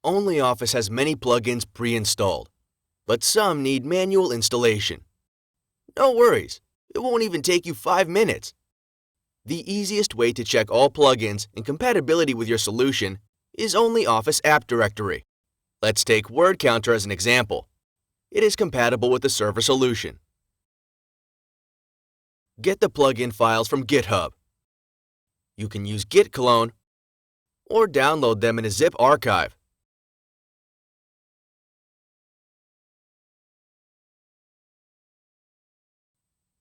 OnlyOffice has many plugins pre-installed, but some need manual installation. No worries, it won't even take you 5 minutes. The easiest way to check all plugins and compatibility with your solution is OnlyOffice App Directory. Let's take Word Counter as an example. It is compatible with the server solution. Get the plugin files from GitHub. You can use Git clone or download them in a zip archive.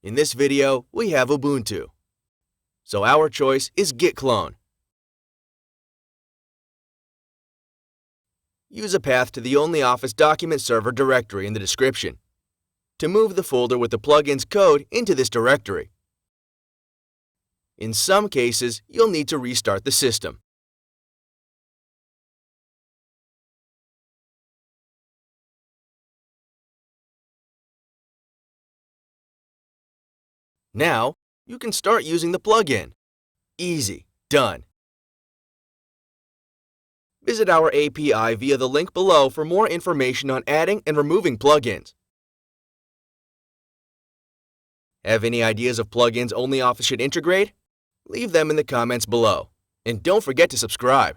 In this video, we have Ubuntu, so our choice is Git clone. Use a path to the OnlyOffice document server directory in the description to move the folder with the plugin's code into this directory. In some cases, you'll need to restart the system. Now, you can start using the plugin. Easy, done. Visit our API via the link below for more information on adding and removing plugins. Have any ideas of plugins OnlyOffice should integrate? Leave them in the comments below. And don't forget to subscribe.